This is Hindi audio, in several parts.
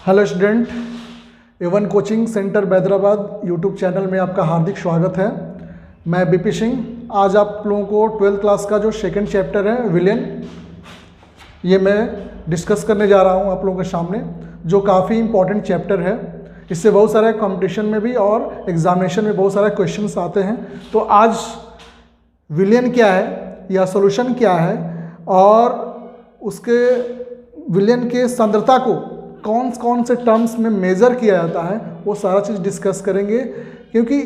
Hello student, Avon coaching centre Hyderabad YouTube channel में आपका हार्दिक स्वागत है। मैं बीपी सिंह। आज आप लोगों को 12th क्लास का जो सेकंड चैप्टर है विलेन, ये मैं डिस्कस करने जा रहा हूँ आप लोगों के सामने, जो काफ़ी इंपॉर्टेंट चैप्टर है। इससे बहुत सारे कंपटीशन में भी और एग्जामिनेशन में बहुत सारे क्वेश्चंस आते हैं। तो आज विलेन क्या है या सॉल्यूशन क्या है और उसके विलेन के सांद्रता को कौन कौन से टर्म्स में मेज़र किया जाता है, वो सारा चीज़ डिस्कस करेंगे। क्योंकि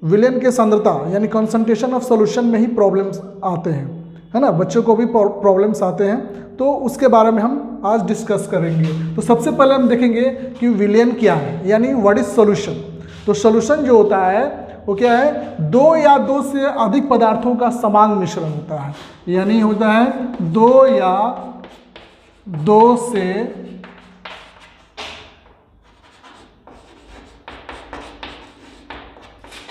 विलेन के सांद्रता यानी कंसंट्रेशन ऑफ सॉल्यूशन में ही प्रॉब्लम्स आते हैं, है ना, बच्चों को भी प्रॉब्लम्स आते हैं। तो उसके बारे में हम आज डिस्कस करेंगे। तो सबसे पहले हम देखेंगे कि विलेन क्या है, यानी व्हाट इज सॉल्यूशन। तो सॉल्यूशन जो होता है वो क्या है, दो या दो से अधिक पदार्थों का समान मिश्रण होता है। यानी होता है दो या दो से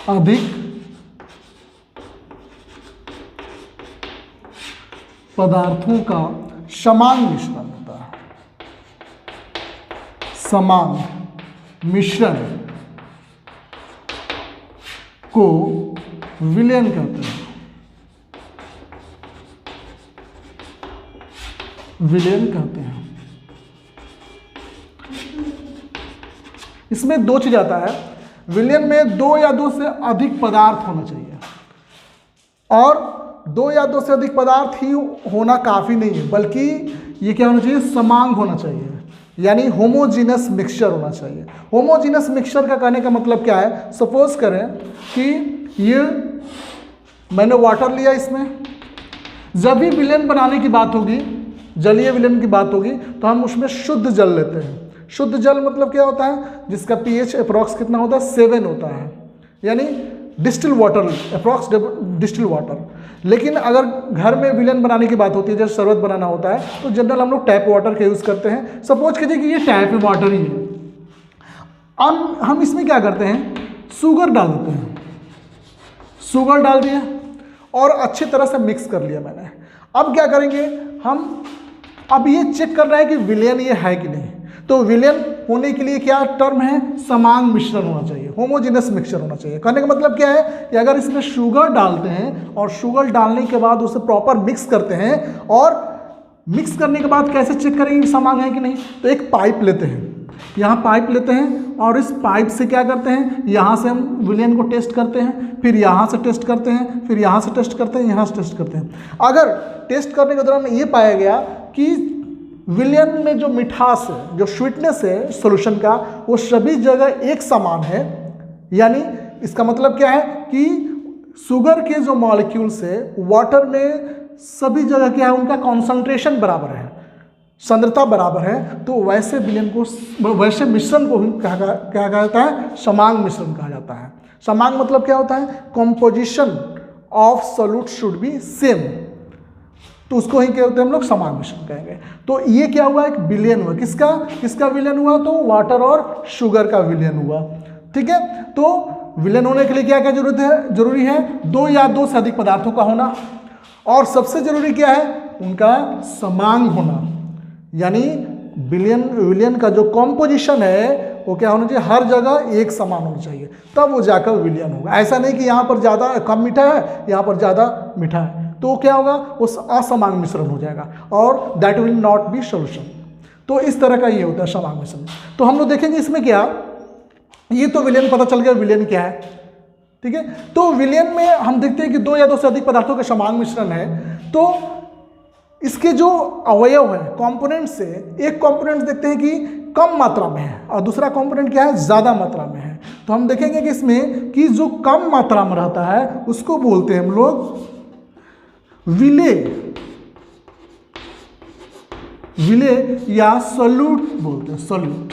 अधिक पदार्थों का समान मिश्रण होता है। समान मिश्रण को विलेन कहते हैं। विलेन कहते हैं। इसमें दो चीज आता है। विलेन में दो या दो से अधिक पदार्थ होना चाहिए, और दो या दो से अधिक पदार्थ ही होना काफ़ी नहीं है, बल्कि ये क्या होना चाहिए, समांग होना चाहिए, यानी होमोजीनस मिक्सचर होना चाहिए। होमोजीनस मिक्सचर का कहने का मतलब क्या है, सपोज करें कि ये मैंने वाटर लिया, इसमें जब भी विलेन बनाने की बात होगी, जलीय विलेन की बात होगी, तो हम उसमें शुद्ध जल लेते हैं। शुद्ध जल मतलब क्या होता है, जिसका pH अप्रॉक्स कितना होता है, 7 होता है, यानी distil water, approx distil water. लेकिन अगर घर में विलेन बनाने की बात होती है, जैसे शरबत बनाना होता है, तो जनरल हम लोग टैप वाटर का यूज़ करते हैं। सपोज कीजिए कि ये टैप वाटर ही है। हम इसमें क्या करते हैं, शुगर डाल देते हैं। शुगर डाल दिया और अच्छी तरह से मिक्स कर लिया मैंने। अब क्या करेंगे हम, अब ये चेक कर रहे हैं कि विलेन ये है कि नहीं। तो विलेन होने के लिए क्या टर्म है, समान मिश्रण होना चाहिए, होमोजेनस मिक्सचर होना चाहिए। कहने का मतलब क्या है कि अगर इसमें शुगर डालते हैं और शुगर डालने के बाद उसे प्रॉपर मिक्स करते हैं, और मिक्स करने के बाद कैसे चेक करेंगे समान है कि नहीं, तो एक पाइप लेते हैं, यहाँ पाइप लेते हैं, और इस पाइप से क्या करते हैं, यहाँ से हम विलेन को टेस्ट करते हैं, फिर यहाँ से टेस्ट करते हैं, फिर यहाँ से टेस्ट करते हैं, यहाँ से टेस्ट करते हैं। अगर टेस्ट करने के दौरान ये पाया गया कि विलेन में जो मिठास है, जो स्वीटनेस है सॉल्यूशन का, वो सभी जगह एक समान है, यानी इसका मतलब क्या है कि शुगर के जो मॉलिक्यूल्स है वाटर में सभी जगह क्या है, उनका कॉन्सेंट्रेशन बराबर है, सांद्रता बराबर है। तो वैसे विलेन को, वैसे मिश्रण को क्या कहा जाता है, समांग मिश्रण कहा जाता है। समांग मतलब क्या होता है, composition of solute should be same, तो उसको ही क्या होते हैं हम लोग, समान मिश्रण कहेंगे। तो ये क्या हुआ, एक विलेन हुआ। किसका विलेन हुआ, तो वाटर और शुगर का विलेन हुआ। ठीक है, तो विलेन होने के लिए क्या क्या जरूरी है, दो या दो से अधिक पदार्थों का होना, और सबसे जरूरी क्या है, उनका समान होना, यानी विलेन का जो कॉम्पोजिशन है वो क्या होना चाहिए, हर जगह एक समान होना चाहिए, तब वो जाकर विलेन होगा। ऐसा नहीं कि यहाँ पर ज़्यादा कम मीठा है, यहाँ पर ज़्यादा मीठा है, तो क्या होगा, वो असमान मिश्रण हो जाएगा, और that will not be solution. तो इस तरह का ये होता है समान मिश्रण। तो हम लोग देखेंगे इसमें क्या, ये तो विलेन पता चल गया, विलेन क्या है। ठीक है, तो विलेन में हम देखते हैं कि दो या दो से अधिक पदार्थों का समान मिश्रण है। तो इसके जो अवयव है, कॉम्पोनेंट्स है, एक कॉम्पोनेंट देखते हैं कि कम मात्रा में है, और दूसरा कॉम्पोनेंट क्या है, ज़्यादा मात्रा में है। तो हम देखेंगे कि इसमें कि जो कम मात्रा में रहता है उसको बोलते हैं हम लोग विले या सॉल्यूट बोलते हैं, सॉल्यूट।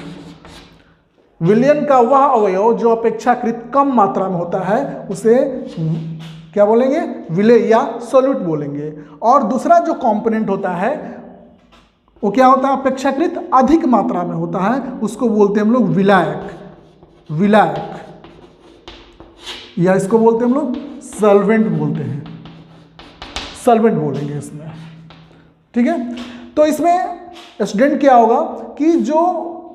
विलेन का वह अवयव जो अपेक्षाकृत कम मात्रा में होता है उसे क्या बोलेंगे, विले या सॉल्यूट बोलेंगे। और दूसरा जो कंपोनेंट होता है वो क्या होता है, अपेक्षाकृत अधिक मात्रा में होता है, उसको बोलते हैं हम लोग विलायक, या इसको बोलते हैं हम लोग सॉल्वेंट बोलते हैं, सॉल्वेंट बोलेंगे इसमें। ठीक है, तो इसमें स्टूडेंट क्या होगा कि जो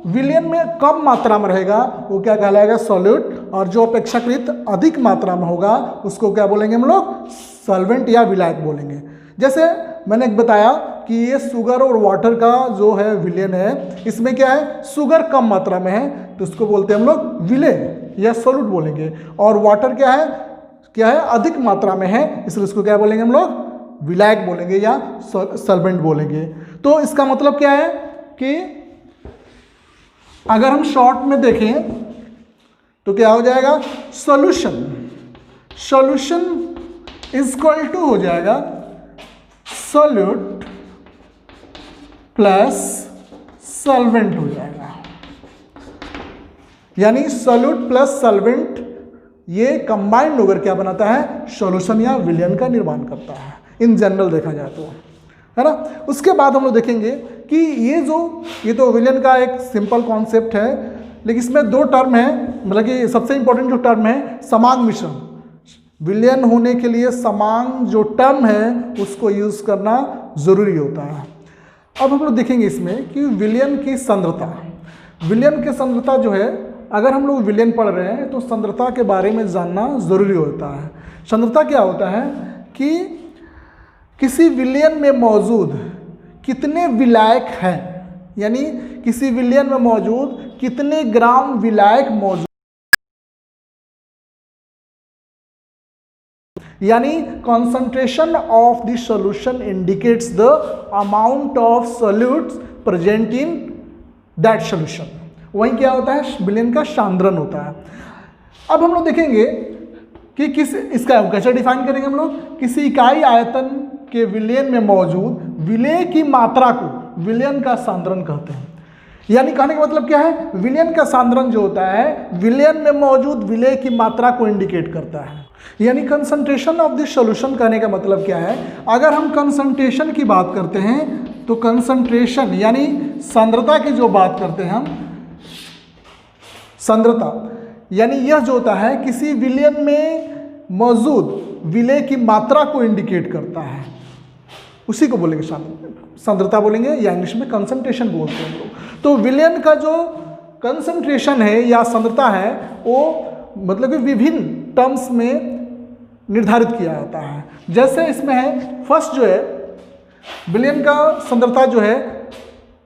विलयन में कम मात्रा में रहेगा वो क्या कहलाएगा, सॉल्यूट, और जो अपेक्षाकृत अधिक मात्रा में होगा उसको क्या बोलेंगे हम लोग, सॉल्वेंट या विलायक बोलेंगे। जैसे मैंने बताया कि ये शुगर और वाटर का जो है विलयन है, इसमें क्या है, शुगर कम मात्रा में है तो उसको बोलते हैं हम लोग विलय या सॉल्यूट बोलेंगे, और वाटर क्या है अधिक मात्रा में है, इसलिए इसको क्या बोलेंगे हम लोग, विलायक बोलेंगे या सॉल्वेंट बोलेंगे। तो इसका मतलब क्या है कि अगर हम शॉर्ट में देखें तो क्या हो जाएगा, सॉल्यूशन इज इक्वल टू हो जाएगा सॉल्यूट प्लस सॉल्वेंट हो जाएगा, यानी सॉल्यूट प्लस सॉल्वेंट ये कंबाइंड होकर क्या बनाता है, सॉल्यूशन या विलयन का निर्माण करता है, इन जनरल देखा जाए तो, है ना। उसके बाद हम लोग देखेंगे कि ये तो विलयन का एक सिंपल कॉन्सेप्ट है, लेकिन इसमें दो टर्म है, मतलब कि सबसे इंपॉर्टेंट जो टर्म है समांग मिश्रण, विलयन होने के लिए समांग जो टर्म है उसको यूज करना जरूरी होता है। अब हम लोग देखेंगे इसमें कि विलयन की सांद्रता जो है, अगर हम लोग विलयन पढ़ रहे हैं तो सांद्रता के बारे में जानना जरूरी होता है। सांद्रता क्या होता है कि किसी विलयन में मौजूद कितने विलायक हैं, यानी किसी विलयन में मौजूद कितने ग्राम विलायक मौजूद, यानी concentration of the solution indicates the amount of solutes present in that solution। वही क्या होता है, विलयन का सांद्रण होता है। अब हम लोग देखेंगे कि इसका कैसे डिफाइन करेंगे हम लोग, किसी इकाई आयतन के विलयन में मौजूद विलय की मात्रा को विलयन का सांद्रण कहते हैं। यानी कहने का मतलब क्या है, विलयन का सांद्रण जो होता है विलयन में मौजूद विलय की मात्रा को इंडिकेट करता है। यानी कंसंट्रेशन ऑफ द सॉल्यूशन कहने का मतलब क्या है, अगर हम कंसंट्रेशन की बात करते हैं तो कंसंट्रेशन यानी सांद्रता की जो बात करते हैं हम, सांद्रता यानी यह जो होता है किसी विलयन में मौजूद विलय की मात्रा को इंडिकेट करता है, उसी को बोलेंगे सांद्रता बोलेंगे, या इंग्लिश में कंसंट्रेशन बोलते हैं हम लोग। तो विलयन का जो कंसंट्रेशन है या सांद्रता है वो मतलब कि विभिन्न टर्म्स में निर्धारित किया जाता है। जैसे इसमें है फर्स्ट जो है विलयन का सांद्रता जो है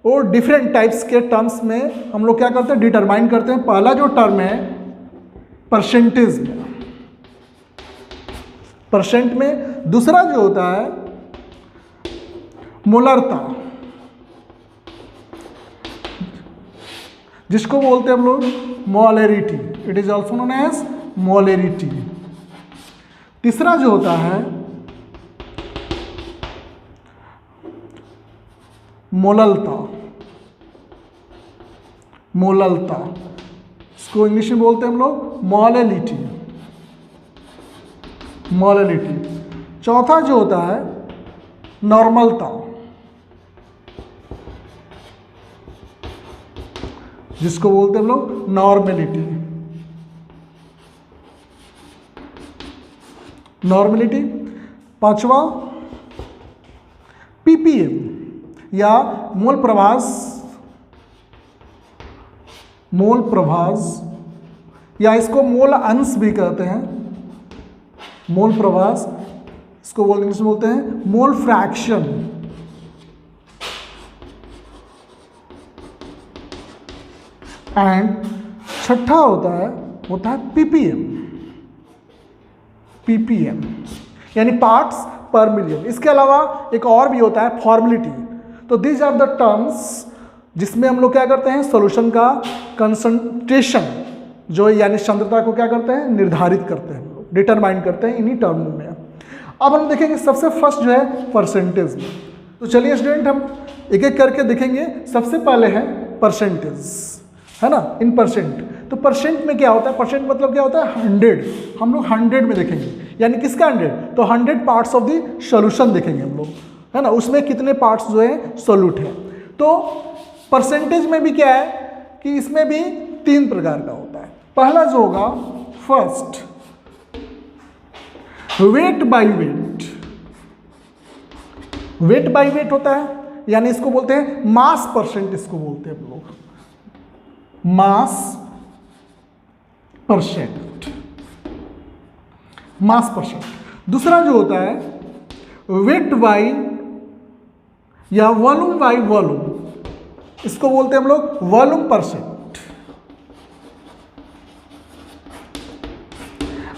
वो डिफरेंट टाइप्स के टर्म्स में हम लोग क्या करते हैं, डिटरमाइन करते हैं। पहला जो टर्म है परसेंटेज में, परसेंट में। दूसरा जो होता है मोलरता, जिसको बोलते हैं हम लोग molarity, it is also known as molarity. तीसरा जो होता है मोललता, मोललता इसको इंग्लिश में बोलते हैं हम लोग मोललिटी, मोललिटी। चौथा जो होता है नॉर्मलता, जिसको बोलते हैं हम लोग नॉर्मेलिटी, नॉर्मेलिटी। पांचवा पीपीएम या मोल प्रभास, मोल प्रभास या इसको मोल अंश भी कहते हैं, मोल प्रभास, इसको बोलते हैं मोल फ्रैक्शन। एंड छठा होता है पीपीएम, पीपीएम यानी पार्ट्स पर मिलियन। इसके अलावा एक और भी होता है फॉर्मेलिटी। तो दीज आर द टर्म्स जिसमें हम लोग क्या करते हैं, सॉल्यूशन का कंसंट्रेशन जो यानी सांद्रता को क्या करते हैं, निर्धारित करते हैं, हम लोग डिटरमाइन करते हैं इन्हीं टर्मों में। अब हम देखेंगे सबसे फर्स्ट जो है परसेंटेज में। तो चलिए स्टूडेंट हम एक एक करके देखेंगे। सबसे पहले है परसेंटेज, है ना, इन परसेंट। तो परसेंट में क्या होता है, परसेंट मतलब क्या होता है 100, हम लोग 100 में देखेंगे, यानी किसका 100, तो 100 पार्ट्स ऑफ द सॉल्यूशन देखेंगे हम लोग, है ना, उसमें कितने पार्ट्स जो है सॉल्यूट है। तो परसेंटेज में भी क्या है कि इसमें भी 3 प्रकार का होता है। पहला जो होगा first weight by weight, weight by weight होता है, यानी इसको बोलते हैं मास परसेंट, इसको बोलते हैं हम लोग मास परसेंट, मास परसेंट। दूसरा जो होता है वेट बाई या वॉल्यूम बाई वॉल्यूम, इसको बोलते हैं हम लोग वॉल्यूम परसेंट।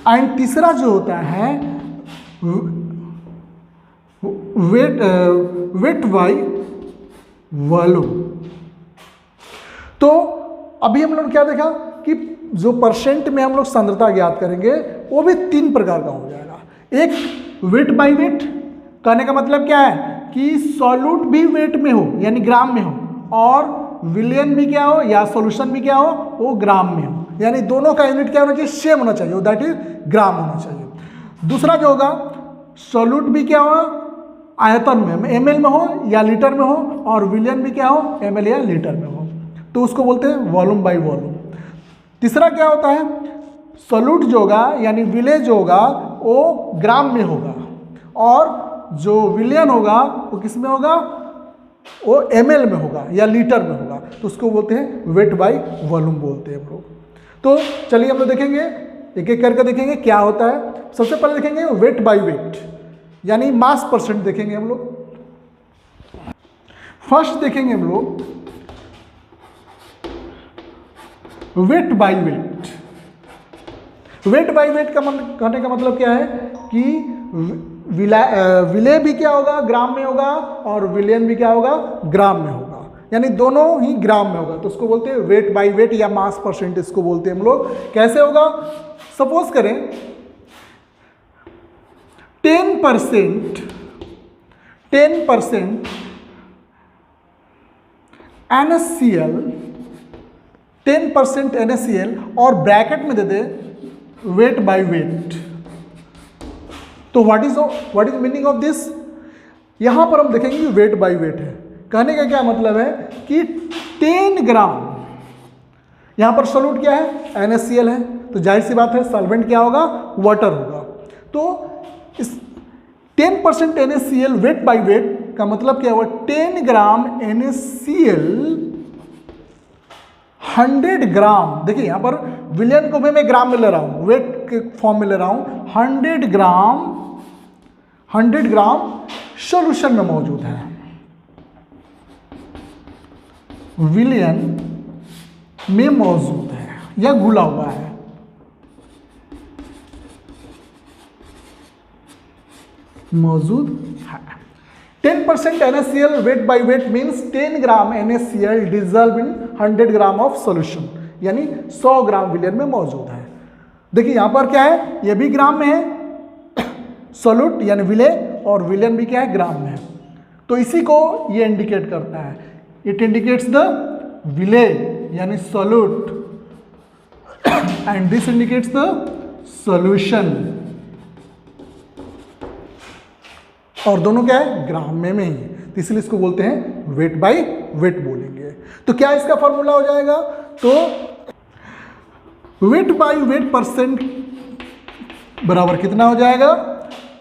एंड तीसरा जो होता है वेट बाई वॉल्यूम। तो अभी हम लोग ने क्या देखा कि जो परसेंट में हम लोग सांद्रता ज्ञात करेंगे वो भी 3 प्रकार का हो जाएगा। एक वेट बाई वेट, कहने का मतलब क्या है कि सॉल्यूट भी वेट में हो यानी ग्राम में हो, और विलियन भी क्या हो या सॉल्यूशन भी क्या हो वो ग्राम में हो, यानी दोनों का यूनिट क्या होना चाहिए, सेम होना चाहिए, दैट इज ग्राम होना चाहिए। दूसरा जो होगा सॉल्यूट भी क्या हो आयतन में ml में हो या लीटर में हो, और विलियन भी क्या हो ml या लीटर में हो, तो उसको बोलते हैं वॉल्यूम बाई वॉल्यूम। तीसरा क्या होता है सॉल्यूट जो होगा यानी विले जो होगा वो ग्राम में होगा, और जो विलियन होगा वो किस में होगा, वो ml में होगा या लीटर में होगा, तो उसको बोलते हैं वेट बाई वॉल्यूम बोलते हैं हम लोग। तो चलिए हम लोग देखेंगे एक एक करके देखेंगे क्या होता है। सबसे पहले देखेंगे वेट बाई वेट यानी मास परसेंट देखेंगे हम लोग। फर्स्ट देखेंगे हम लोग weight by wait. Weight by wait का कहने का मतलब क्या है कि विले भी क्या होगा ग्राम में होगा, और विलियन भी क्या होगा ग्राम में होगा, यानी दोनों ही ग्राम में होगा, तो उसको बोलते हैं वेट बाई वेट या मास परसेंट इसको बोलते हैं हम लोग। कैसे होगा, सपोज करें 10% NaCl 10% NaCl और ब्रैकेट में दे दे वेट बाई वेट, तो what is meaning of this. यहां पर हम देखेंगे कि वेट बाई वेट है, कहने का क्या मतलब है कि 10 ग्राम, यहां पर सॉल्यूट क्या है NaCl है, तो जाहिर सी बात है सॉल्वेंट क्या होगा वाटर होगा, तो इस 10% NaCl वेट बाई वेट का मतलब क्या हुआ 10 ग्राम NaCl 100 ग्राम, देखिए यहां पर विलियन को भी मैं ग्राम में ले रहा हूं, वेट के फॉर्म में ले रहा हूं, 100 ग्राम सॉल्यूशन में मौजूद है, विलियन में मौजूद है या घुला हुआ है। मौजूद है 10% NaCl weight by wait means 10 gram NaCl dissolve in 100 gram of solution, यानी 100 ग्राम विलियन में मौजूद है। देखिए यहां पर क्या है, ये भी ग्राम में है सॉल्यूट यानी विले, और विलियन भी क्या है ग्राम में है, तो इसी को ये इंडिकेट करता है, इट इंडिकेट्स द विले यानी solute and this indicates the solution, और दोनों क्या है ग्राम में ही, तो इसलिए इसको बोलते हैं वेट बाई वेट बोलेंगे। तो क्या इसका फॉर्मूला हो जाएगा, तो वेट बाई वेट परसेंट बराबर कितना हो जाएगा,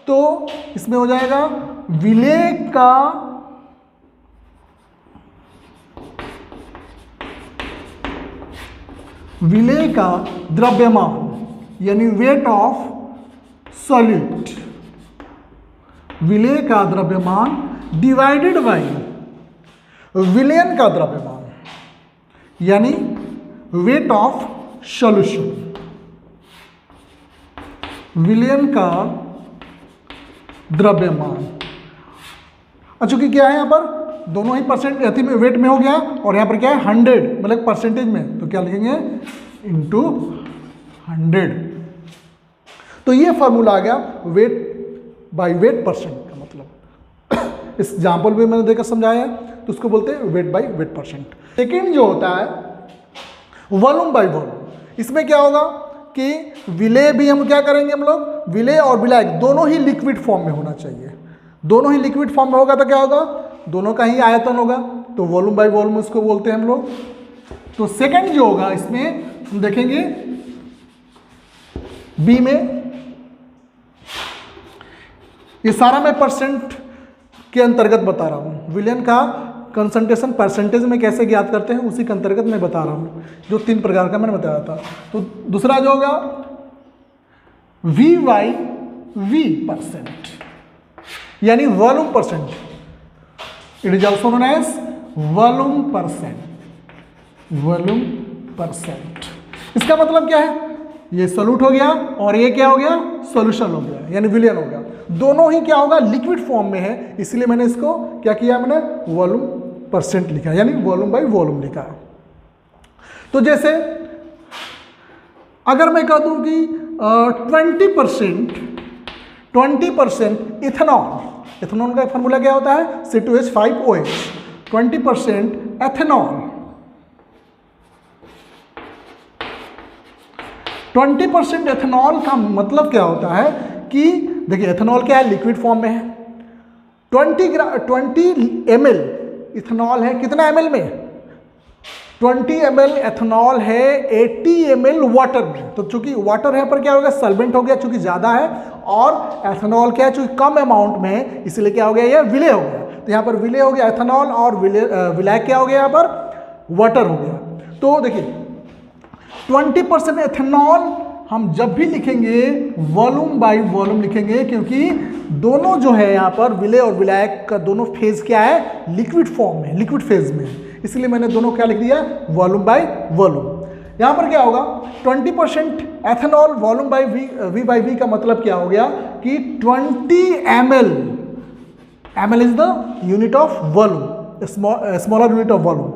तो इसमें हो जाएगा विले का द्रव्यमान यानी वेट ऑफ सॉल्यूट, विले का द्रव्यमान डिवाइडेड बाई विलियन का द्रव्यमान यानी वेट ऑफ सॉल्यूशन, विलियन का द्रव्यमान। चूंकि क्या है यहां पर दोनों ही परसेंट अति में वेट में हो गया, और यहां पर क्या है 100 मतलब परसेंटेज में, तो क्या लिखेंगे इंटू 100, तो ये फॉर्मूला आ गया वेट बाई वेट परसेंट का मतलब। इस एग्जाम्पल भी मैंने देकर समझाया है, तो उसको बोलते हैं weight by wait percent. Second जो होता है वॉल्यूम बाई वॉल्यूम, इसमें क्या होगा कि विले भी हम क्या करेंगे हम लोग, विले और विलायक दोनों ही लिक्विड फॉर्म में होना चाहिए, दोनों ही लिक्विड फॉर्म में होगा तो क्या होगा दोनों का ही आयतन होगा, तो वॉल्यूम बाई वॉल्यूम उसको बोलते हैं हम लोग। तो सेकंड जो होगा इसमें हम देखेंगे बी में, ये सारा मैं परसेंट के अंतर्गत बता रहा हूं, विलियन का कंसंट्रेशन परसेंटेज में कैसे ज्ञात करते हैं उसी के अंतर्गत मैं बता रहा हूँ, जो 3 प्रकार का मैंने बताया था। तो दूसरा जो होगा V/V परसेंट, यानी volume percent, it is also known as volume percent. Volume percent इसका मतलब क्या है, ये सॉल्यूट हो गया और ये क्या हो गया, सॉल्यूशन हो गया, यानी विलयन हो गया। दोनों ही क्या होगा, लिक्विड फॉर्म में है, इसलिए मैंने इसको क्या किया, मैंने वॉल्यूम परसेंट लिखा, यानी वॉल्यूम बाय वॉल्यूम लिखा। तो जैसे अगर मैं कह दूं कि 20% इथेनॉल, इथेनॉल का फॉर्मूला क्या होता है, C2H5OH, 20% एथेनॉल, 20% एथेनॉल का मतलब क्या होता है कि देखिए एथेनॉल क्या है, लिक्विड फॉर्म में है। 20 ml इथेनॉल है, कितना ml में, 20 ml एथेनॉल है 80 ml वाटर में। तो चूंकि वाटर यहाँ पर क्या हो गया, सॉल्वेंट हो गया, चूंकि ज़्यादा है, और एथेनॉल क्या है, चूंकि कम अमाउंट में है, इसलिए क्या हो गया, ये विलय हो गया। तो यहाँ पर विलय हो गया एथेनॉल, और विलय क्या हो गया, यहाँ पर वाटर हो गया। तो देखिए 20% एथेनॉल हम जब भी लिखेंगे वॉल्यूम बाय वॉल्यूम लिखेंगे, क्योंकि दोनों जो है यहाँ पर विलय और विलायक का दोनों फेज क्या है, लिक्विड फॉर्म में, लिक्विड फेज में, इसलिए मैंने दोनों क्या लिख दिया, वॉल्यूम बाय वॉल्यूम। यहाँ पर क्या होगा, 20% एथेनॉल वॉल्यूम बाय V/V का मतलब क्या हो गया कि 20 ml, ml is the unit of volume, smaller unit of volume.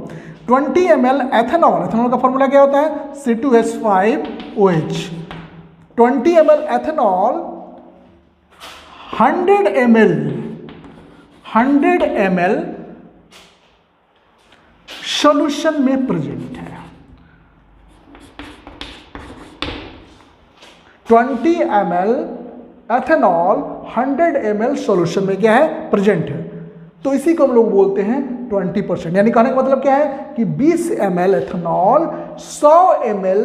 20 ml ethanol, ethanol का फॉर्मूला क्या होता है, C2H5OH। 20 ml ethanol 100 ml solution में प्रेजेंट है। 20 ml एथेनॉल 100 ml सॉल्यूशन में क्या है, प्रेजेंट है। तो इसी को हम लोग बोलते हैं 20%, यानी कहने का मतलब क्या है कि 20 ml एथेनॉल 100 ml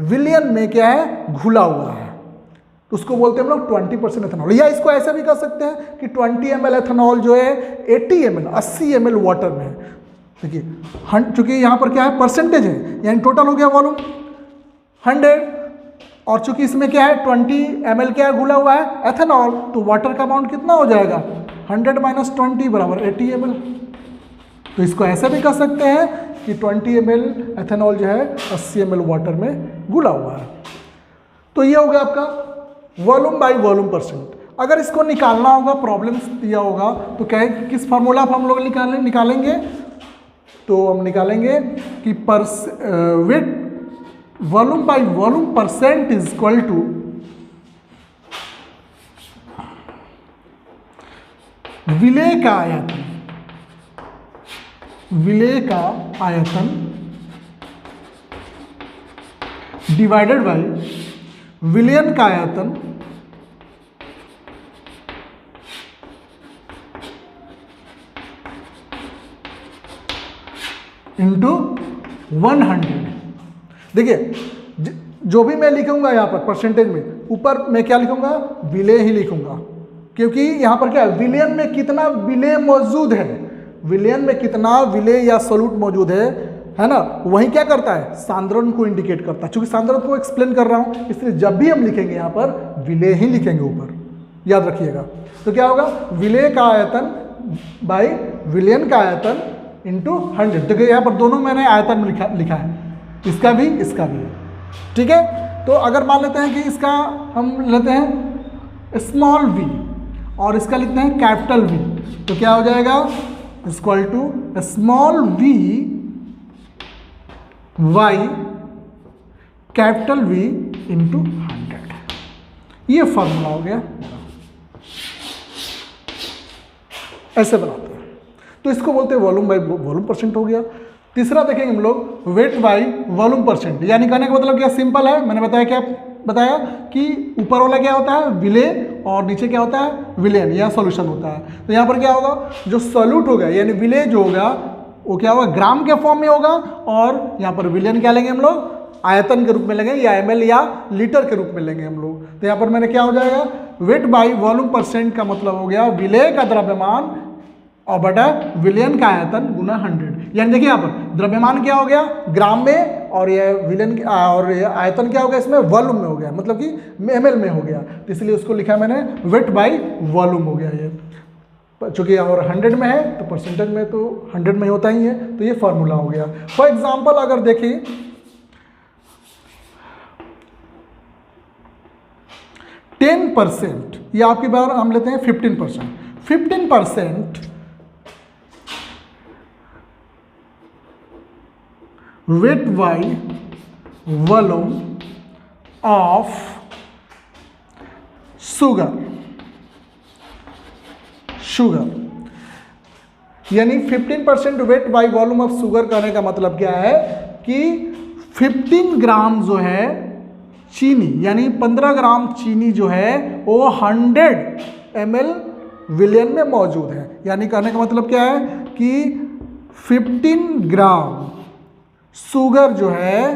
विलयन में क्या है, घुला हुआ है, तो उसको बोलते हैं हम लोग 20% एथेनॉल। या इसको ऐसा भी कह सकते हैं कि 20 ml एथेनॉल जो है 80 ml वाटर में है। देखिए चूंकि यहाँ पर क्या है, परसेंटेज है, यानी टोटल हो गया वॉल्यूम 100, और चूंकि इसमें क्या है 20 ml क्या घुला हुआ है, एथेनॉल, तो वाटर का अमाउंट कितना हो जाएगा, 100 - 20 बराबर 80 ml। तो इसको ऐसा भी कह सकते हैं कि 20 ml एथेनॉल जो है 80 ml वाटर में घुला हुआ है। तो ये हो गया आपका वॉल्यूम बाय वॉल्यूम परसेंट। अगर इसको निकालना होगा, प्रॉब्लम्स दिया होगा, तो क्या है कि किस फार्मूला हम लोग निकालेंगे, तो हम निकालेंगे कि weight volume by volume percent is equal to विलय का आयतन, विलय का आयतन डिवाइडेड बाय विलयन का आयतन इंटू 100। देखिए जो भी मैं लिखूंगा यहाँ पर परसेंटेज में, ऊपर मैं क्या लिखूंगा, विलय ही लिखूंगा, क्योंकि यहाँ पर क्या है, विलयन में कितना विलय मौजूद है, विलयन में कितना विलय या सॉल्यूट मौजूद है ना, वही क्या करता है, सांद्रण को इंडिकेट करता है। चूंकि सांद्रण को एक्सप्लेन कर रहा हूँ, इसलिए जब भी हम लिखेंगे यहाँ पर विलय ही लिखेंगे ऊपर, याद रखिएगा। तो क्या होगा, विलय का आयतन बाय विलयन का आयतन इंटू 100। देखिए यहाँ पर दोनों मैंने आयतन में लिखा है, इसका भी इसका भी, ठीक है। तो अगर मान लेते हैं कि इसका हम लेते हैं स्मॉल v और इसका लिखते हैं कैपिटल V, तो क्या हो जाएगा, equal to small v y capital V into 100। ये फॉर्मूला हो गया, ऐसे बनाते हैं। तो इसको बोलते हैं वॉल्यूम बाय वॉल्यूम परसेंट हो गया। तीसरा देखेंगे हम लोग वेट बाय वॉल्यूम परसेंट, यानी कहने का मतलब क्या, सिंपल है, मैंने बताया क्या बताया कि ऊपर वाला क्या होता है, विलय, और नीचे क्या होता है, विलयन या सॉल्यूशन होता है। तो यहाँ पर क्या होगा, जो सॉल्यूट होगा यानी विलय जो होगा वो क्या होगा, ग्राम के फॉर्म में होगा, और यहाँ पर विलयन क्या लेंगे हम लोग, आयतन के रूप में लेंगे, या ml या लीटर के रूप में लेंगे हम लोग। तो यहाँ पर मैंने क्या हो जाएगा, वेट बाय वॉल्यूम परसेंट का मतलब हो गया विलय का द्रव्यमान और बटा विलयन का आयतन गुना 100। यानी देखिए यहाँ पर द्रव्यमान क्या हो गया ग्राम में, और ये विलयन और ये आयतन क्या हो गया इसमें वॉल्यूम में हो गया, मतलब कि ml में हो गया, तो इसलिए उसको लिखा मैंने वेट बाई वॉल्यूम हो गया ये। चूंकि और 100 में है तो परसेंटेज में तो 100 में होता ही है, तो ये फॉर्मूला हो गया। फॉर एग्जाम्पल अगर देखिए 10%, या आपकी बार हम लेते हैं 15% weight by volume of sugar, यानी 15% weight by volume of sugar कहने का मतलब क्या है कि 15 ग्राम जो है चीनी, यानी 15 ग्राम चीनी जो है वो 100 ml विलयन में मौजूद है। यानी कहने का मतलब क्या है कि 15 ग्राम शुगर जो है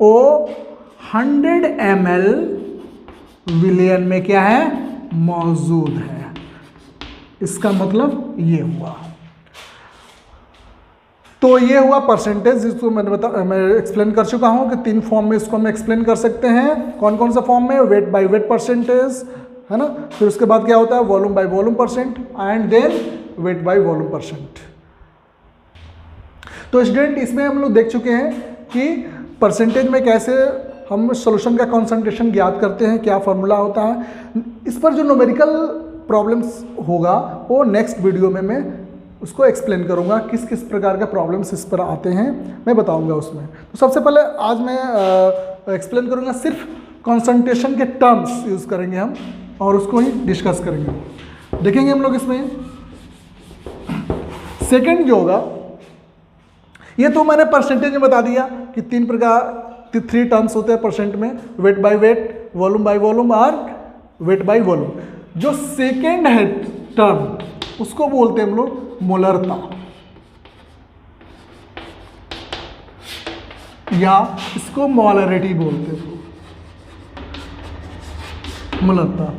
वो 100 ml विलयन में क्या है मौजूद है। इसका मतलब ये हुआ। तो ये हुआ परसेंटेज, जिसको मैं एक्सप्लेन कर चुका हूं कि 3 फॉर्म में इसको हम एक्सप्लेन कर सकते हैं। कौन कौन सा फॉर्म में, वेट बाय वेट परसेंटेज है ना, फिर उसके बाद क्या होता है volume by volume percent, and then weight by volume percent. तो स्टूडेंट इसमें हम लोग देख चुके हैं कि परसेंटेज में कैसे हम सॉल्यूशन का कॉन्सेंट्रेशन ज्ञात करते हैं, क्या फॉर्मूला होता है। इस पर जो न्यूमेरिकल प्रॉब्लम्स होगा वो नेक्स्ट वीडियो में मैं उसको एक्सप्लेन करूंगा, किस किस प्रकार के प्रॉब्लम्स इस पर आते हैं मैं बताऊंगा उसमें। तो सबसे पहले आज मैं एक्सप्लेन करूंगा, सिर्फ कॉन्सेंट्रेशन के टर्म्स यूज़ करेंगे हम और उसको ही डिस्कस करेंगे। देखेंगे हम लोग इसमें सेकेंड जो होगा, ये तो मैंने परसेंटेज में बता दिया कि 3 टर्म्स होते हैं परसेंट में, weight by weight, volume by volume और वेट बाय वॉल्यूम। जो सेकेंड है टर्म उसको बोलते हैं हम लोग मोलरता, या इसको मोलरिटी बोलते हैं मोलरता।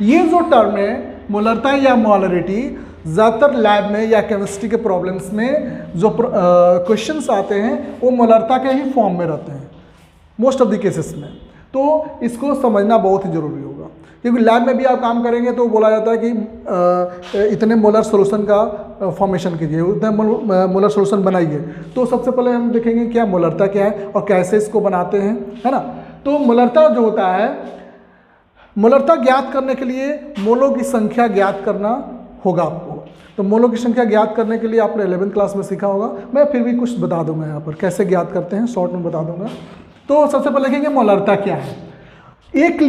ये जो टर्म है मोलरता या मोलरिटी, ज़्यादातर लैब में या केमिस्ट्री के प्रॉब्लम्स में जो क्वेश्चंस आते हैं वो मोलरता के ही फॉर्म में रहते हैं मोस्ट ऑफ द केसेस में। तो इसको समझना बहुत ही ज़रूरी होगा, क्योंकि लैब में भी आप काम करेंगे तो बोला जाता है कि इतने मोलर सॉल्यूशन का फॉर्मेशन कीजिए, उतने मोलर सॉल्यूशन बनाइए। तो सबसे पहले हम देखेंगे क्या मोलरता क्या है और कैसे इसको बनाते हैं, है ना। तो मोलरता जो होता है, मोलरता ज्ञात करने के लिए मोलों की संख्या ज्ञात करना होगा आपको। तो मोलों की संख्या ज्ञात करने के लिए आपने 11th क्लास में सीखा होगा, मैं फिर भी कुछ बता दूंगा यहाँ पर कैसे ज्ञात करते हैं, शॉर्ट में बता दूंगा। तो सबसे पहले देखेंगे मोलरता क्या है। 1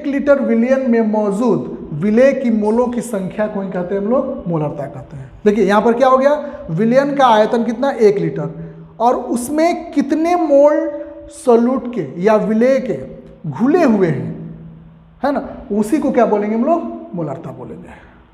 लीटर विलयन में मौजूद विलय की मोलों की संख्या को ही कहते हैं हम लोग मोलरता कहते हैं। देखिए यहाँ पर क्या हो गया, विलयन का आयतन कितना 1 लीटर, और उसमें कितने मोल सॉल्यूट के या विलय के घुले हुए हैं, है ना, उसी को क्या बोलेंगे हम लोग मोलरता बोलेंगे।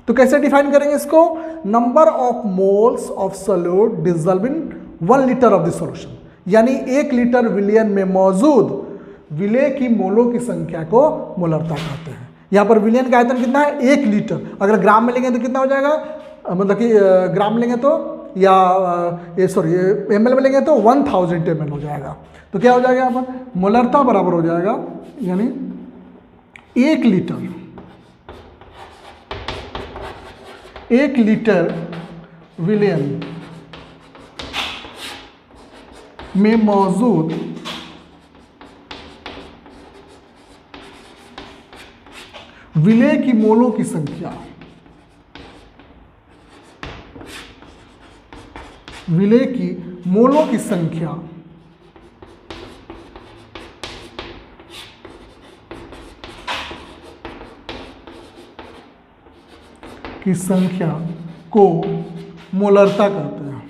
तो कैसे डिफाइन करेंगे इसको, number of moles of solute dissolve in 1 litre of the solution, यानी 1 लीटर विलयन में मौजूद विलय की मोलों की संख्या को मोलरता कहते हैं। यहाँ पर विलयन का आयतन कितना है 1 लीटर, अगर ग्राम में लेंगे तो कितना हो जाएगा, मतलब कि ग्राम में लेंगे तो या ml में लेंगे तो 1000 ml हो जाएगा। तो क्या हो जाएगा यहाँ पर मोलरता बराबर हो जाएगा, यानी 1 लीटर विलयन में मौजूद विलय की मोलों की संख्या, विलय की मोलों की संख्या को मोलरता कहते हैं।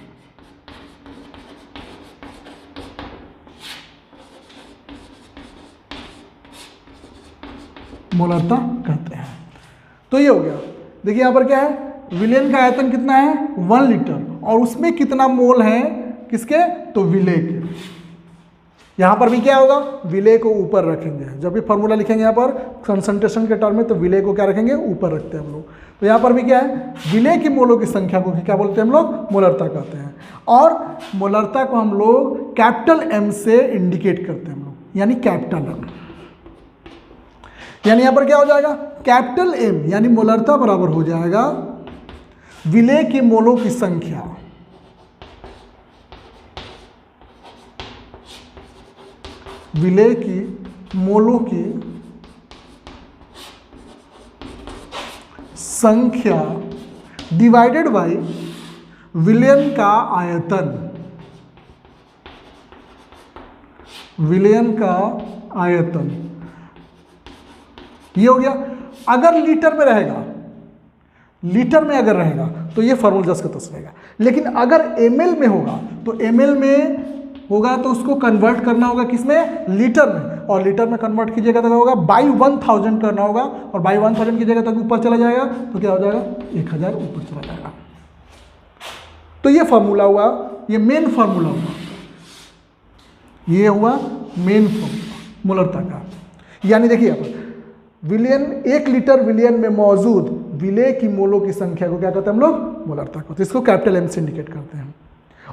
मोलरता कहते हैं। तो ये हो गया। देखिए यहाँ पर क्या है, विलयन का आयतन कितना है 1 लीटर, और उसमें कितना मोल है किसके, तो विलय के, यहाँ पर भी क्या होगा, विलय को ऊपर रखेंगे। जब भी फॉर्मूला लिखेंगे यहाँ पर कंसंट्रेशन के टर्म में, तो विलय को क्या रखेंगे, ऊपर रखते हैं हम लोग। तो यहाँ पर भी क्या है, विलय की मोलों की संख्या को क्या बोलते हैं हम लोग, मोलरता कहते हैं। और मोलरता को हम लोग कैपिटल एम से इंडिकेट करते हैं हम लोग, यानी कैपिटल एम। यानी यहाँ पर क्या हो जाएगा, कैपिटल एम यानी मोलरता बराबर हो जाएगा विलय की मोलों की संख्या विलय की मोलों की संख्या डिवाइडेड बाय विलयन का आयतन, विलयन का आयतन। ये हो गया। अगर लीटर में रहेगा, लीटर में अगर रहेगा तो ये फॉर्मूला 10 का 10 रहेगा। लेकिन अगर ml में होगा तो ml में होगा तो उसको कन्वर्ट करना होगा किसमें, लीटर में। और लीटर में कन्वर्ट कीजिएगा तो क्या होगा, बाई 1000 करना होगा। और बाई 1000 कीजिएगा तो ऊपर चला जाएगा, तो क्या हो जाएगा, 1000 ऊपर चला जाएगा। तो ये फॉर्मूला हुआ, ये मेन फॉर्मूला हुआ, ये हुआ मेन फॉर्मूला मोलरता का। यानी देखिए यहाँ पर विलयन, 1 लीटर विलयन में मौजूद विलय की मोलों की संख्या को क्या कहते हैं हम लोग, मोलरता को। तो इसको कैपिटल एम से इंडिकेट करते हैं।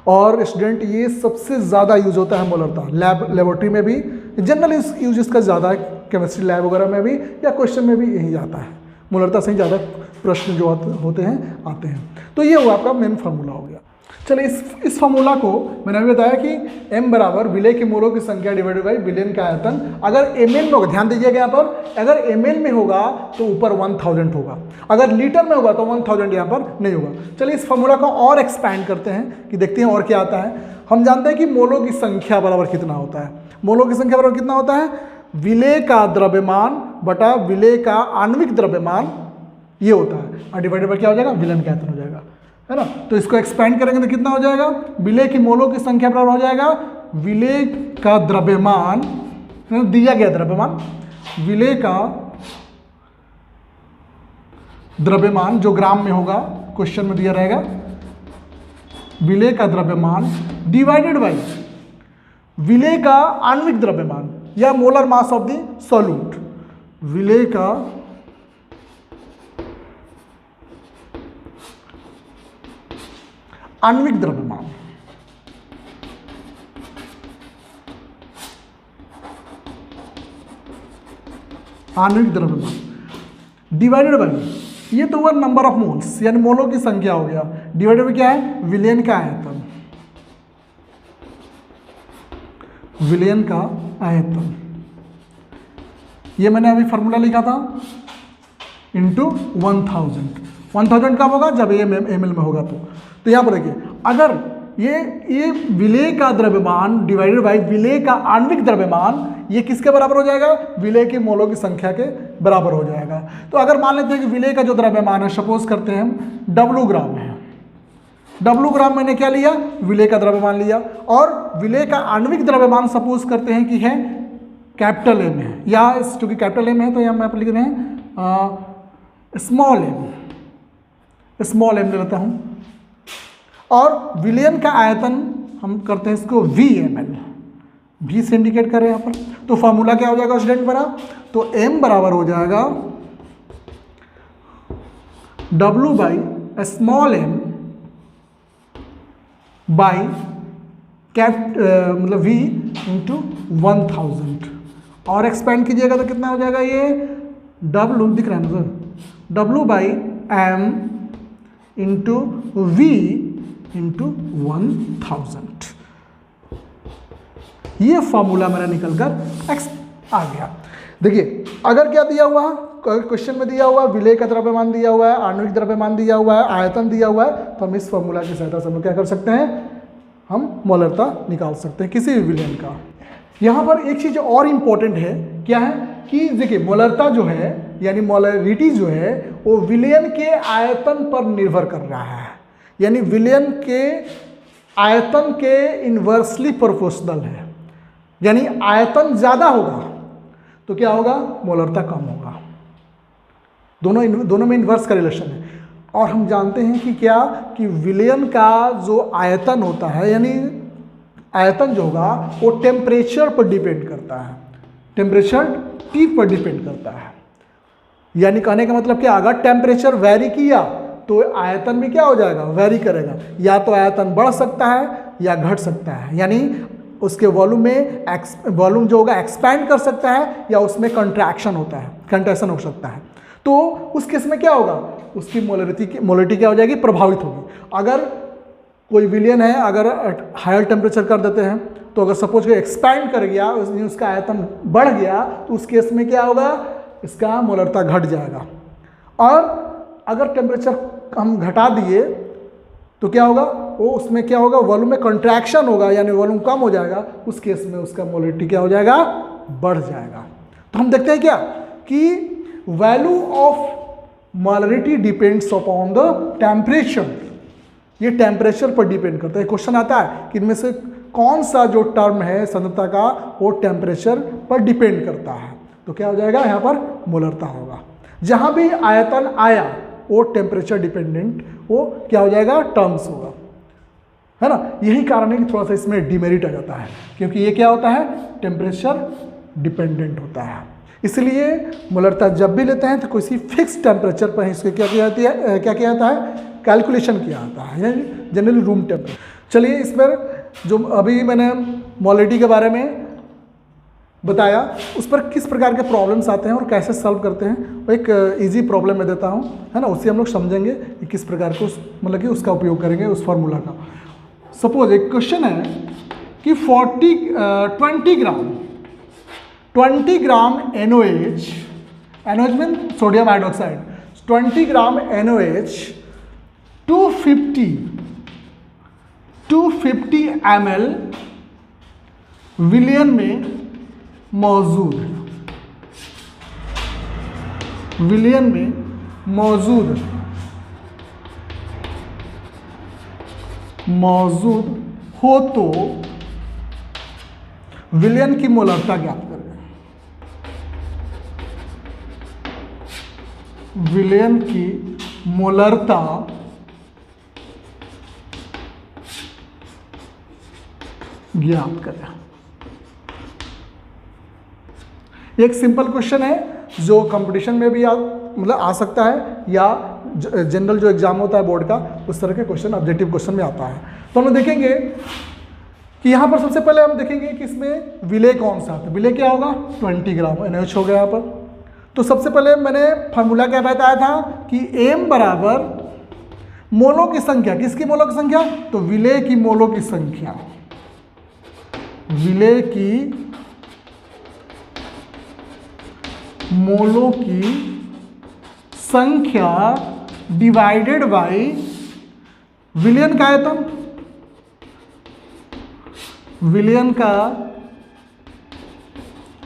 और स्टूडेंट ये सबसे ज़्यादा यूज होता है मोलरता, लेबोरेटरी में भी जनरल यूज इसका ज़्यादा है, केमिस्ट्री लैब वगैरह में भी या क्वेश्चन में भी यही आता है। मोलरता से ही ज़्यादा प्रश्न जो होते हैं आते हैं। तो ये हुआ आपका मेन फार्मूला हो गया। चलिए इस फार्मूला को मैंने अभी बताया कि m बराबर विलय की मोलों की संख्या डिवाइडेड बाई विलयन का आयतन। अगर ml में होगा, ध्यान दीजिएगा यहाँ पर, अगर ml में होगा तो ऊपर 1000 होगा, अगर लीटर में होगा तो 1000 यहाँ पर नहीं होगा। चलिए इस फार्मूला को और एक्सपैंड करते हैं कि देखते हैं और क्या आता है। हम जानते हैं कि मोलों की संख्या बराबर कितना होता है, मोलों की संख्या बराबर कितना होता है, विलय का द्रव्यमान बटा विलय का आणविक द्रव्यमान, ये होता है। और डिवाइडेड बाई क्या हो जाएगा, विलयन का आयतन हो जाएगा, है ना। तो इसको एक्सपेंड करेंगे तो कितना हो जाएगा, विलय की मोलों की संख्या बराबर हो जाएगा विलय का द्रव्यमान, दिया गया द्रव्यमान, विलय का द्रव्यमान जो ग्राम में होगा, क्वेश्चन में दिया रहेगा, विलय का द्रव्यमान डिवाइडेड बाई विलय का आणविक द्रव्यमान या molar mass of the solute, विलय का आणविक द्रव्यमान। आणविक द्रव्यमान डिवाइडेड बाई, ये तो हुआ नंबर ऑफ मोल्स यानी मोलों की संख्या हो गया, डिवाइडेड बाई क्या है, विलयन का आयतन, विलयन का आयतन। ये मैंने अभी फॉर्मूला लिखा था इंटू 1000 कब होगा, जब ये ml में होगा। तो यहाँ पर देखिए, अगर ये विलय का द्रव्यमान डिवाइडेड बाई विलय का आणविक द्रव्यमान, ये किसके बराबर हो जाएगा, विलय की मोलों की संख्या के बराबर हो जाएगा। तो अगर मान लेते हैं कि विलय का जो द्रव्यमान है, सपोज करते हैं हम W ग्राम है, W ग्राम मैंने क्या लिया, विलय का द्रव्यमान लिया, और विलय का आणविक द्रव्यमान सपोज करते हैं कि है कैपिटल M है, या चूंकि कैपिटल M है तो यहाँ पर लिख रहे हैं स्मॉल m ले लेता हूँ। और विलयन का आयतन हम करते हैं इसको VmL, V से इंडिकेट करें यहाँ पर। तो फॉर्मूला क्या हो जाएगा स्टूडेंट बड़ा, तो m बराबर हो जाएगा W by small m by मतलब V इंटू 1000। और एक्सपेंड कीजिएगा तो कितना हो जाएगा, ये W दिख रहा है ना sir, W by m into V into 1000। ये फॉर्मूला मेरा निकलकर एक्स आ गया। देखिए अगर क्या दिया हुआ, क्वेश्चन में दिया हुआ विलय का द्रव्यमान दिया हुआ है, आणविक द्रव्यमान दिया हुआ है, आयतन दिया हुआ है, तो हम इस फॉर्मूला की सहायता से हम क्या कर सकते हैं, हम मोलरता निकाल सकते हैं किसी भी विलयन का। यहाँ पर एक चीज़ और इम्पोर्टेंट है, क्या है कि देखिए मोलरता जो है यानी मोलरिटी जो है वो विलयन के आयतन पर निर्भर कर रहा है, यानी विलयन के आयतन के इन्वर्सली प्रोपोर्शनल है। यानी आयतन ज़्यादा होगा तो क्या होगा, मोलरता कम होगा। दोनों में इन्वर्स का रिलेशन है। और हम जानते हैं कि क्या कि विलयन का जो आयतन होता है, यानी आयतन जो होगा वो टेम्परेचर पर डिपेंड करता है, टेम्परेचर T पर डिपेंड करता है। यानी कहने का मतलब क्या, अगर टेम्परेचर वेरी किया तो आयतन भी क्या हो जाएगा, वेरी करेगा। या तो आयतन बढ़ सकता है या घट सकता है, यानी उसके वॉल्यूम में वॉल्यूम जो होगा एक्सपैंड कर सकता है या उसमें कंट्रैक्शन होता है, कंट्रैक्शन हो सकता है। तो उस केस में क्या होगा, उसकी मोलरिटी क्या हो जाएगी, प्रभावित होगी। अगर कोई विलयन है, अगर हायर टेम्परेचर कर देते हैं तो अगर सपोज कोई एक्सपैंड कर गया, उसका आयतन बढ़ गया, तो उस केस में क्या होगा, इसका मोलरता घट जाएगा। और अगर टेम्परेचर हम घटा दिए तो क्या होगा, वो उसमें क्या होगा, वॉल्यूम में कंट्रैक्शन होगा, यानी वॉल्यूम कम हो जाएगा। उस केस में उसका मोलरिटी क्या हो जाएगा, बढ़ जाएगा। तो हम देखते हैं क्या कि value of molarity depends upon the temperature. ये टेम्परेचर पर डिपेंड करता है। क्वेश्चन आता है कि इनमें से कौन सा जो टर्म है सांद्रता का वो टेम्परेचर पर डिपेंड करता है, तो क्या हो जाएगा, यहाँ पर मोलरता होगा। जहाँ भी आयतन आया वो टेम्परेचर डिपेंडेंट वो क्या हो जाएगा, टर्म्स होगा, है ना। यही कारण है कि थोड़ा सा इसमें डिमेरिट आ जाता है, क्योंकि ये क्या होता है, टेम्परेचर डिपेंडेंट होता है। इसलिए मोलरता जब भी लेते हैं तो किसी फिक्स टेम्परेचर पर इसके क्या किया जाती है, क्या किया जाता है, कैलकुलेशन किया जाता है, जनरली रूम टेम्परेचर। चलिए इस पर जो अभी मैंने मोलरिटी के बारे में बताया, उस पर किस प्रकार के प्रॉब्लम्स आते हैं और कैसे सॉल्व करते हैं, वो एक इजी प्रॉब्लम मैं देता हूँ, है ना। उससे हम लोग समझेंगे कि किस प्रकार को मतलब कि उसका उपयोग करेंगे उस फार्मूला का। सपोज एक क्वेश्चन है कि 20 ग्राम NOH, NOH mean sodium hydroxide, 20 ग्राम NOH 250 ml विलियन में मौजूद हो तो विलियन की मोलरता ज्ञात करें। विलियन की मोलरता ज्ञात करें। एक सिंपल क्वेश्चन है जो कंपटीशन में भी आ सकता है, या जनरल जो एग्जाम होता है बोर्ड का, उस तरह के क्वेश्चन ऑब्जेक्टिव क्वेश्चन में आता है। तो हम देखेंगे कि यहाँ पर सबसे पहले हम देखेंगे कि इसमें विलेय कौन सा है। विलेय क्या होगा, 20 ग्राम NOH हो गया यहाँ पर। तो सबसे पहले मैंने फार्मूला क्या बताया था कि M बराबर मोलों की संख्या, किसकी मोलों की संख्या, तो विलेय की मोलों की संख्या, विलेय की मोलों की संख्या डिवाइडेड बाय विलियन का आयतन, विलियन का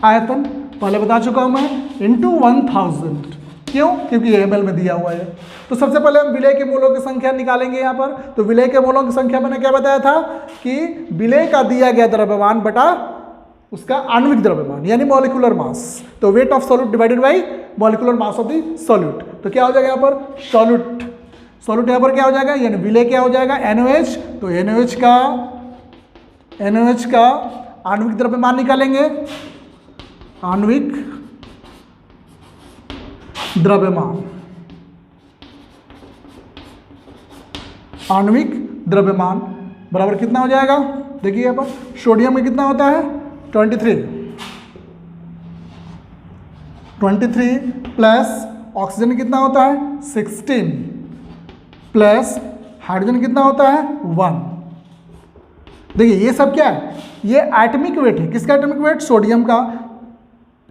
आयतन पहले बता चुका हूं मैं, इंटू 1000। क्यों, क्योंकि ये ml में दिया हुआ है। तो सबसे पहले हम विलेय के मोलों की संख्या निकालेंगे यहाँ पर। तो विलेय के मोलों की संख्या मैंने क्या बताया था कि विलेय का दिया गया द्रव्यमान बटा उसका आणविक द्रव्यमान, यानी मॉलिक्यूलर मास। तो weight of solute divided by molecular mass of the solute. तो क्या हो जाएगा यहाँ पर, सॉल्यूट यहाँ पर क्या हो जाएगा, यानी विलेय क्या हो जाएगा, NOH। तो NOH का आणविक द्रव्यमान निकालेंगे, आणविक द्रव्यमान बराबर कितना हो जाएगा, देखिए यहाँ पर सोडियम में कितना होता है, 23 प्लस ऑक्सीजन कितना होता है, 16 प्लस हाइड्रोजन कितना होता है, 1। देखिए ये सब क्या है, ये एटॉमिक वेट है। किसका एटॉमिक वेट, सोडियम का।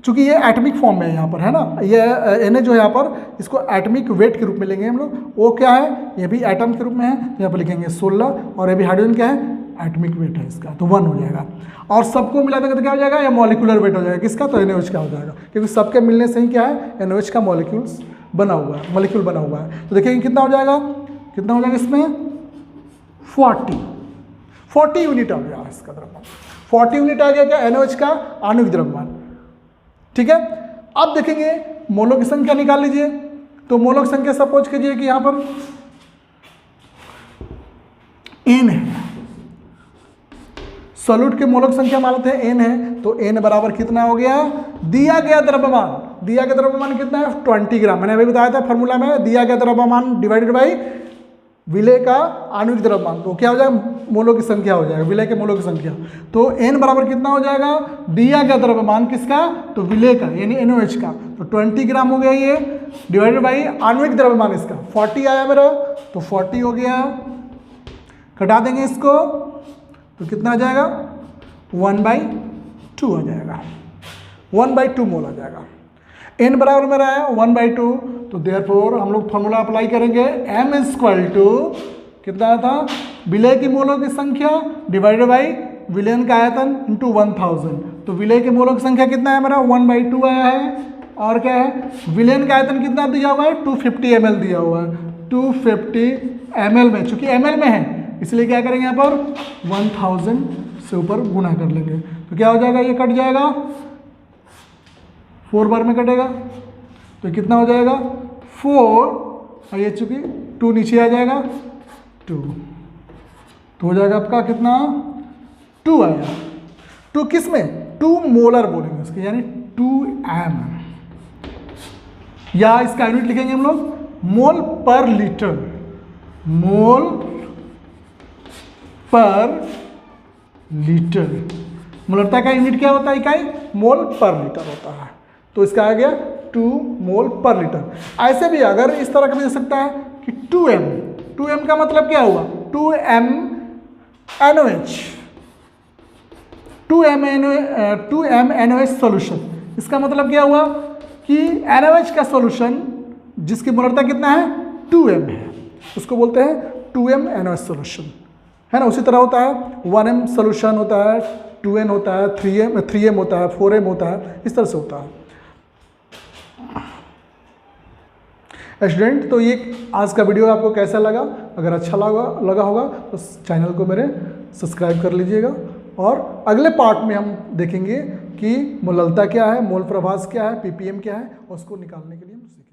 चूंकि ये एटॉमिक फॉर्म में है यहाँ पर, है ना, ये Na जो यहाँ पर इसको एटॉमिक वेट के रूप में लेंगे हम लोग। वो क्या है, ये भी एटम के रूप में है, तो यहाँ पर लिखेंगे 16, और ये भी हाइड्रोजन क्या है, एटॉमिक वेट है इसका, तो 1 हो जाएगा। और सबको मिला देंगे तो क्या हो जाएगा, या मॉलिक्यूलर वेट हो जाएगा, किसका, तो NOH का हो जाएगा, क्योंकि सबके मिलने से ही क्या है, NOH का मॉलिक्यूल बना हुआ है। तो देखिए कितना हो जाएगा, इसमें 40 यूनिट आ गया इसका द्रव्यमान, 40 यूनिट आ गया क्या, NOH का आणविक द्रव्यमान। ठीक है, अब देखेंगे मोलों की संख्या निकाल लीजिए। तो मोलों की संख्या सपोज कीजिए कि यहाँ पर N है, सॉल्यूट के मोलक संख्या मान लेते हैं n है, तो n बराबर कितना हो गया, दिया गया द्रव्यमान कितना है 20 ग्राम। मैंने अभी बताया था फॉर्मूला में, दिया गया द्रव्यमान डिवाइडेड बाई विलेय का आणविक द्रव्यमान, तो क्या हो जाएगा, मोलों की संख्या हो जाएगा, विलेय के मोलों की संख्या। तो n बराबर कितना हो जाएगा, दिया गया द्रव्यमान किसका, तो विलेय का यानी NaOH का, तो 20 ग्राम हो गया ये, डिवाइडेड बाई आणविक द्रव्यमान इसका 40 आया मेरा, तो 40 हो गया, घटा देंगे इसको तो कितना आ जाएगा 1/2 आ जाएगा, 1/2 मोल आ जाएगा। n बराबर मेरा है 1/2, तो देयरफॉर हम लोग फॉर्मूला अप्लाई करेंगे, m इक्वल टू कितना था, विलेय की मोलों की संख्या डिवाइडेड बाई विलयन का आयतन इंटू 1000, तो विलेय के मोलों की संख्या कितना है मेरा 1/2 आया है, और क्या है विलयन का आयतन कितना दिया हुआ है 250 ml दिया हुआ है, 250 ml में, चूंकि ml में है इसलिए क्या करेंगे यहाँ पर 1000 से ऊपर गुना कर लेंगे, तो क्या हो जाएगा, ये कट जाएगा 4 बार में कटेगा, तो कितना हो जाएगा 4, और ये चूंकि 2 नीचे आ जाएगा 2, तो हो जाएगा आपका कितना 2 आया, 2 किस में 2 मोलर बोलेंगे उसके, यानी 2m, या इसका यूनिट लिखेंगे हम लोग मोल पर लीटर, मोल पर लीटर, मोलरता का यूनिट क्या होता है, इकाई मोल पर लीटर होता है, तो इसका आ गया 2 मोल पर लीटर। ऐसे भी अगर इस तरह का भी दे सकता है कि 2m का मतलब क्या हुआ 2m NaOH, 2m NaOH solution, इसका मतलब क्या हुआ कि NaOH का सोल्यूशन जिसकी मोलरता कितना है 2m है, उसको बोलते हैं 2m NaOH सोल्यूशन, है ना। उसी तरह होता है 1m सोल्यूशन होता है, 2n होता है, 3m होता है, 4m होता है, इस तरह से होता है। स्टूडेंट, तो ये आज का वीडियो आपको कैसा लगा, अगर अच्छा लगा होगा तो चैनल को मेरे सब्सक्राइब कर लीजिएगा, और अगले पार्ट में हम देखेंगे कि मोललता क्या है, मोल प्रभास क्या है, ppm क्या है, और उसको निकालने के लिए हम सीखेंगे।